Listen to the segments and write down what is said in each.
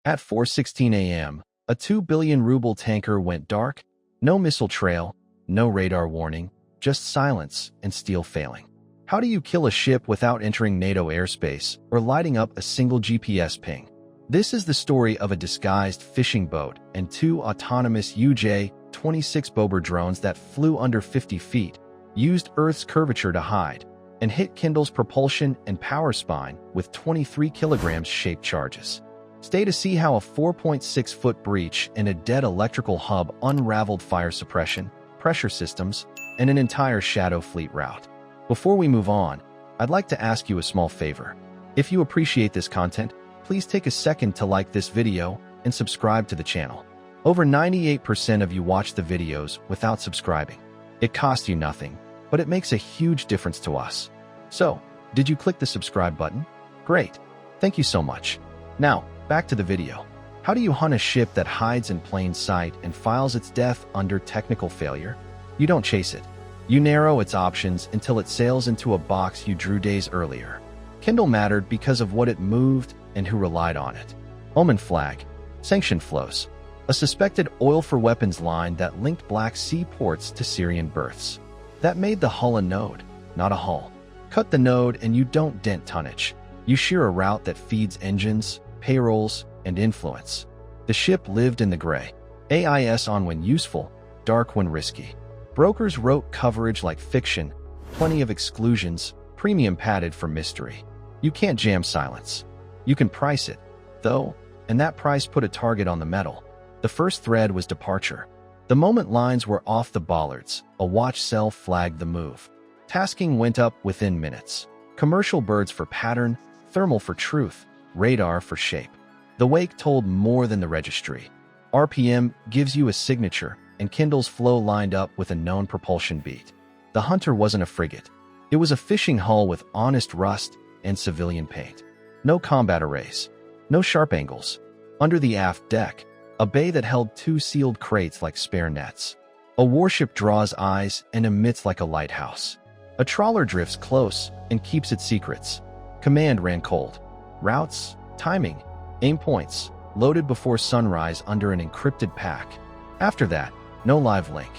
At 4:16 a.m., a 2 billion ruble tanker went dark. No missile trail, no radar warning, just silence and steel failing. How do you kill a ship without entering NATO airspace or lighting up a single GPS ping? This is the story of a disguised fishing boat and two autonomous UJ-26 Bober drones that flew under 50 feet, used Earth's curvature to hide, and hit Kindle's propulsion and power spine with 23 kilograms shaped charges. Stay to see how a 4.6-foot breach in a dead electrical hub unraveled fire suppression, pressure systems, and an entire Shadow Fleet route. Before we move on, I'd like to ask you a small favor. If you appreciate this content, please take a second to like this video and subscribe to the channel. Over 98% of you watch the videos without subscribing. It costs you nothing, but it makes a huge difference to us. So, did you click the subscribe button? Great. Thank you so much. Now, back to the video. How do you hunt a ship that hides in plain sight and files its death under technical failure? You don't chase it. You narrow its options until it sails into a box you drew days earlier. Kindle mattered because of what it moved and who relied on it. Omen flag, sanction flows, a suspected oil-for-weapons line that linked Black Sea ports to Syrian berths. That made the hull a node, not a hull. Cut the node and you don't dent tonnage. You shear a route that feeds engines, payrolls, and influence. The ship lived in the gray. AIS on when useful, dark when risky. Brokers wrote coverage like fiction, plenty of exclusions, premium padded for mystery. You can't jam silence. You can price it, though, and that price put a target on the metal. The first thread was departure. The moment lines were off the bollards, a watch cell flagged the move. Tasking went up within minutes. Commercial birds for pattern, thermal for truth, radar for shape. The wake told more than the registry. RPM gives you a signature, and Kindle's flow lined up with a known propulsion beat. The Hunter wasn't a frigate. It was a fishing hull with honest rust and civilian paint. No combat arrays. No sharp angles. Under the aft deck, a bay that held two sealed crates like spare nets. A warship draws eyes and emits like a lighthouse. A trawler drifts close and keeps its secrets. Command ran cold. Routes, timing, aim points, loaded before sunrise under an encrypted pack. After that, no live link.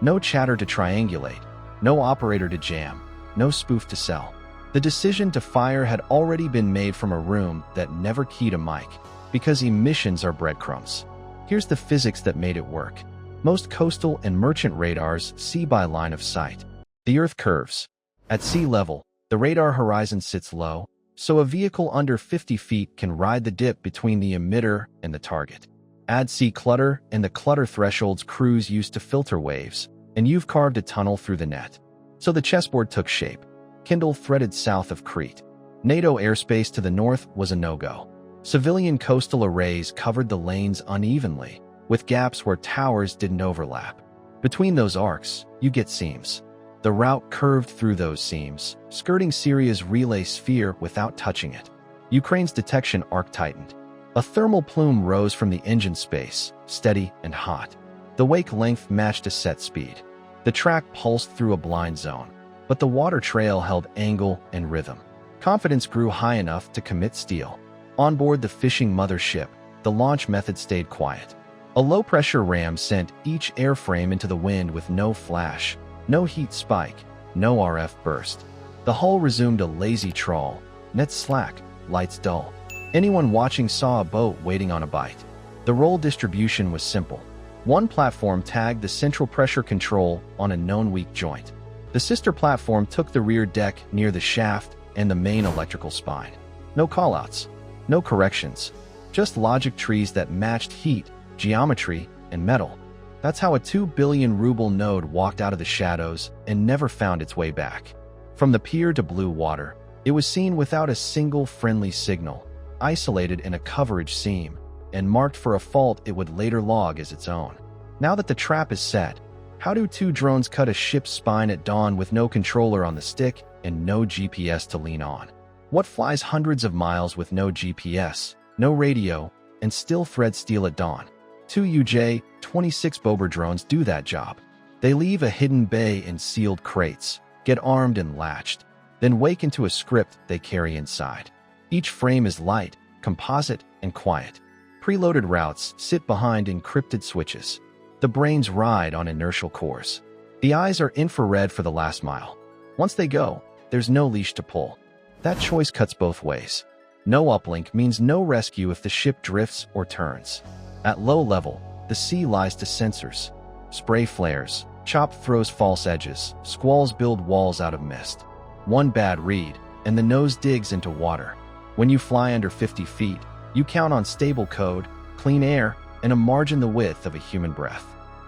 No chatter to triangulate. No operator to jam. No spoof to sell. The decision to fire had already been made from a room that never keyed a mic, because emissions are breadcrumbs. Here's the physics that made it work. Most coastal and merchant radars see by line of sight. The Earth curves. At sea level, the radar horizon sits low, so a vehicle under 50 feet can ride the dip between the emitter and the target. Add sea clutter and the clutter thresholds crews used to filter waves, and you've carved a tunnel through the net. So the chessboard took shape. Kindle threaded south of Crete. NATO airspace to the north was a no-go. Civilian coastal arrays covered the lanes unevenly, with gaps where towers didn't overlap. Between those arcs, you get seams. The route curved through those seams, skirting Syria's relay sphere without touching it. Ukraine's detection arc tightened. A thermal plume rose from the engine space, steady and hot. The wake length matched a set speed. The track pulsed through a blind zone, but the water trail held angle and rhythm. Confidence grew high enough to commit steel. On board the fishing mothership, the launch method stayed quiet. A low-pressure ram sent each airframe into the wind with no flash, no heat spike, no RF burst. The hull resumed a lazy trawl, nets slack, lights dull. Anyone watching saw a boat waiting on a bite. The role distribution was simple. One platform tagged the central pressure control on a known weak joint. The sister platform took the rear deck near the shaft and the main electrical spine. No callouts, no corrections, just logic trees that matched heat, geometry, and metal. That's how a 2 billion ruble node walked out of the shadows and never found its way back. From the pier to blue water, it was seen without a single friendly signal, isolated in a coverage seam, and marked for a fault it would later log as its own. Now that the trap is set, how do two drones cut a ship's spine at dawn with no controller on the stick and no GPS to lean on? What flies hundreds of miles with no GPS, no radio, and still thread steel at dawn? Two UJ-26 Bober drones do that job. They leave a hidden bay in sealed crates, get armed and latched, then wake into a script they carry inside. Each frame is light, composite, and quiet. Preloaded routes sit behind encrypted switches. The brains ride on inertial cores. The eyes are infrared for the last mile. Once they go, there's no leash to pull. That choice cuts both ways. No uplink means no rescue if the ship drifts or turns. At low level, the sea lies to sensors. Spray flares, chop throws false edges, squalls build walls out of mist. One bad read, and the nose digs into water. When you fly under 50 feet, you count on stable code, clean air, and a margin the width of a human breath.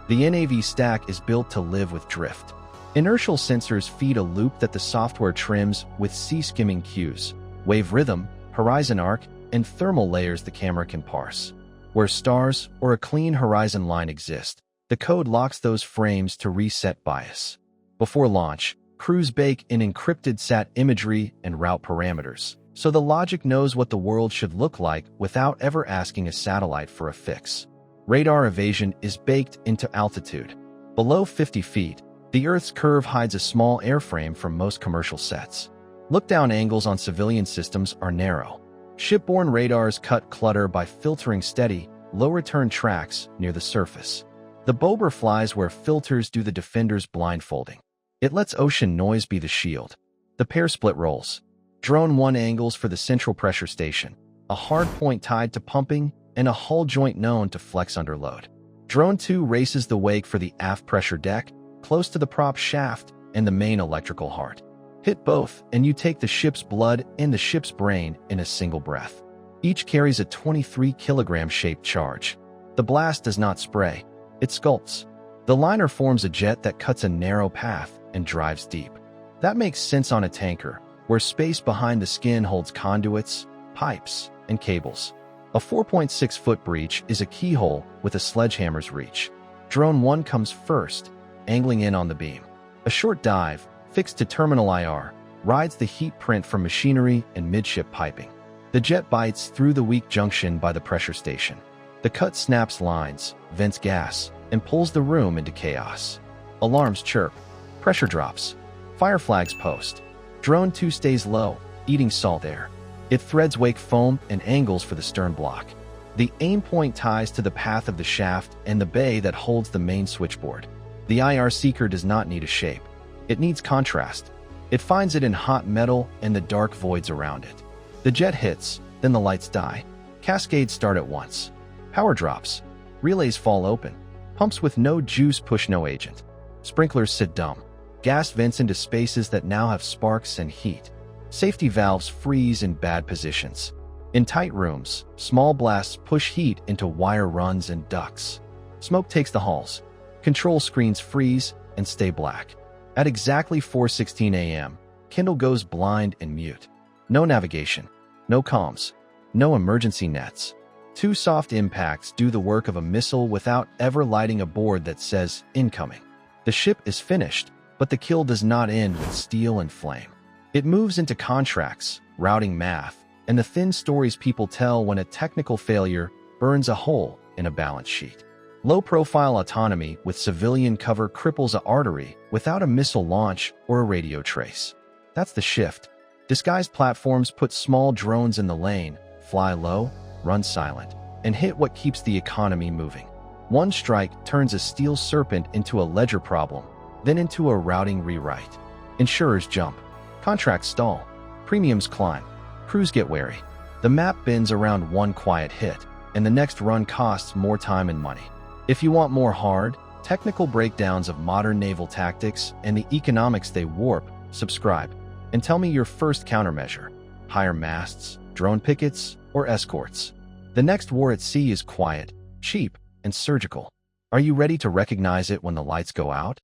The NAV stack is built to live with drift. Inertial sensors feed a loop that the software trims with sea skimming cues, wave rhythm, horizon arc, and thermal layers the camera can parse. Where stars or a clean horizon line exist, the code locks those frames to reset bias. Before launch, crews bake in encrypted sat imagery and route parameters, so the logic knows what the world should look like without ever asking a satellite for a fix. Radar evasion is baked into altitude. Below 50 feet, the Earth's curve hides a small airframe from most commercial sets. Look-down angles on civilian systems are narrow. Shipborne radars cut clutter by filtering steady, low-return tracks near the surface. The Bober flies where filters do the defender's blindfolding. It lets ocean noise be the shield. The pair split rolls. Drone 1 angles for the central pressure station, a hard point tied to pumping, and a hull joint known to flex under load. Drone 2 races the wake for the aft pressure deck, close to the prop shaft and the main electrical heart. Hit both, and you take the ship's blood and the ship's brain in a single breath. Each carries a 23-kilogram shaped charge. The blast does not spray, it sculpts. The liner forms a jet that cuts a narrow path and drives deep. That makes sense on a tanker, where space behind the skin holds conduits, pipes, and cables. A 4.6-foot breach is a keyhole with a sledgehammer's reach. Drone 1 comes first, angling in on the beam. A short dive, fixed to terminal IR, rides the heat print from machinery and midship piping. The jet bites through the weak junction by the pressure station. The cut snaps lines, vents gas, and pulls the room into chaos. Alarms chirp. Pressure drops. Fire flags post. Drone 2 stays low, eating salt air. It threads wake foam and angles for the stern block. The aim point ties to the path of the shaft and the bay that holds the main switchboard. The IR seeker does not need a shape. It needs contrast. It finds it in hot metal and the dark voids around it. The jet hits, then the lights die. Cascades start at once. Power drops. Relays fall open. Pumps with no juice push no agent. Sprinklers sit dumb. Gas vents into spaces that now have sparks and heat. Safety valves freeze in bad positions. In tight rooms, small blasts push heat into wire runs and ducts. Smoke takes the halls. Control screens freeze and stay black. At exactly 4:16 a.m., Kindle goes blind and mute. No navigation. No comms. No emergency nets. 2 soft impacts do the work of a missile without ever lighting a board that says incoming. The ship is finished, but the kill does not end with steel and flame. It moves into contracts, routing math, and the thin stories people tell when a technical failure burns a hole in a balance sheet. Low-profile autonomy with civilian cover cripples an artery without a missile launch or a radio trace. That's the shift. Disguised platforms put small drones in the lane, fly low, run silent, and hit what keeps the economy moving. One strike turns a steel serpent into a ledger problem, then into a routing rewrite. Insurers jump. Contracts stall. Premiums climb. Crews get wary. The map bends around one quiet hit, and the next run costs more time and money. If you want more hard, technical breakdowns of modern naval tactics and the economics they warp, subscribe. And tell me your first countermeasure. Higher masts, drone pickets, or escorts. The next war at sea is quiet, cheap, and surgical. Are you ready to recognize it when the lights go out?